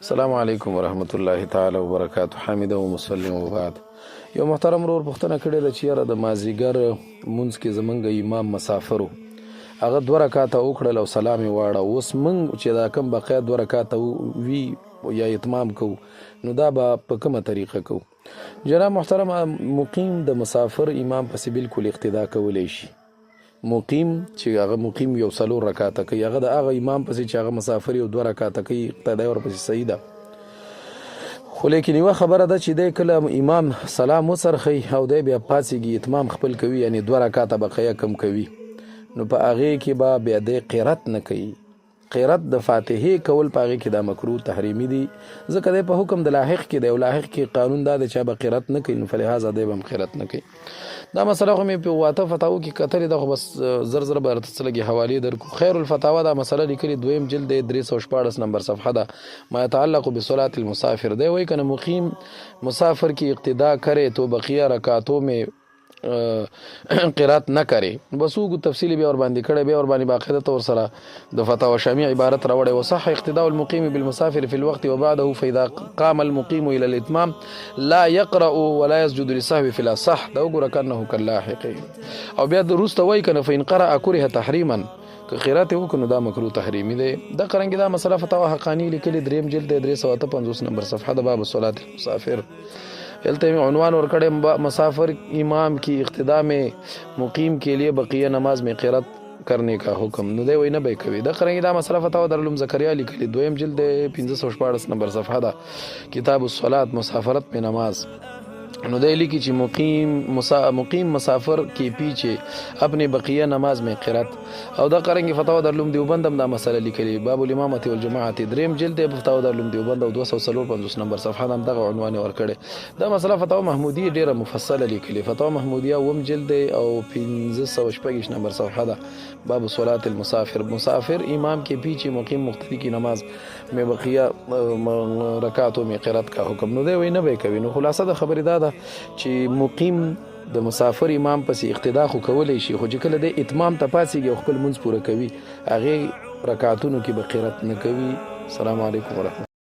السلام علیکم ورحمت الله تعالی وبرکاته. حامد و مسلم وبعد. یو محترم ورور پوښتنه کړې ده چې یاره د مازدیګر مونځ کې زمونږ امام مسافر و، هغه 2 رکعاته وکړل او سلام یې واړه. اوس موږ چې دا کوم بقیه 2 رکعاته وي یا اتمام کوو نو دا به په کومه طریقه کوو؟ جناب محترم، مقیم د مسافر امام پسې بالکل اقتدا کولی شي. مقیم چې هغه مقیم یو 4 رکعاته کوي، هغه د هغه امام پسې چې هغه مسافر یو 2 رکعاته کوي اقتدا ورپسې صحیح ده. خو لیکن یوه خبره ده چې دی کله امام سلام وڅرخی او دی بیا پاڅېږي اتمام خپل کوي، یعنی 2 رکعاته بقیه کم کوي، نو په هغې کې به بیا دی قرات نه کوي. قرات د فاتحې کول په هغې کې دا مکروه تحریمي دي، ځکه دی په حکم د لاحق کې دی او لاحق کې قانون دا دی چې به قرات نه کوي، نو فلهذا دی به هم قرات نه کوي. دا مسله خو مې په واته فتاوو کې کتلې ده، خو بس زر زر به درته څه لږې حوالې درکړو. خیر الفتاوا دا مسله لیکلې 2 جلد 314 نمبر صفحه ده، ما يتعلق بصلاة المسافر. دی وایي که مقیم مسافر کی اقتدا کرے تو بقیہ رکعتوں میں قرات نه کرے. بس وګو تفصیلی بیا ور باندې کړی، بیا ور باندې باقاعده طور سره د فتاوا شامی عبارت راوړی. وصح اقتداء المقیم بالمسافر في الوقت وبعده فاذا قام المقیم الى الاتمام لا يقرأ ولا يسجد للسهو في الاصح. دا وګوره کنه کلاحق. او بیا د روسته وایي کنه فإن قرأ كره تحریما، که قرات وکړو دا مکروه تحریمی دی. دا قرنګ دا مسله فتاوا حقانی لیکلې 3 جلد 355 نمبر صفحه د باب صلاة المسافر. دلته عنوان ورکړی مسافر امام کی اقتدا میں مقیم کے لیے بقیہ نماز میں قرات کرنے کا حکم. نو دی وایي نه به یې کوي. دا قرنګ دا مسله فتاوا دارالعلوم زکریا لیکلې 2 جلد 514 نمبر صفحه ده، کتاب الصلاة مسافرت میں نماز. نو دی لیکي چې مقیم مسافر کے پیچھے اپنے بقیہ نماز میں قرات. او دا قرنګ فتاوا دارالعلوم دیوبند هم دا مسله لیکلې، باب الامامة والجماعة 3 جلد فتاوا دارالعلوم دیوبند او 254 نمبر صفحه هم دغه عنوان ورکړی. دا مسله فتاوا محمودیه ډیره مفصله لیکلې، فتاوا محمودیه 1 جلد او 526 نمبر صفحه ده، باب صلاة المسافر. مسافر امام کے پیچھے مقیم مقتدی کی نماز میں بقیہ رکعتوں میں قرات کا حکم. نو دی وایي نه به یې کوي. نو خلاصه د خبرې دا ده چې مقیم د مسافر امام پسې اقتدا خو کولی شي، خو چې کله دی اتمام ته پاڅېږي او خپل منځ پوره کوي هغې رکعتونو کې به قرات نه کوي. السلام علیکم ورحمت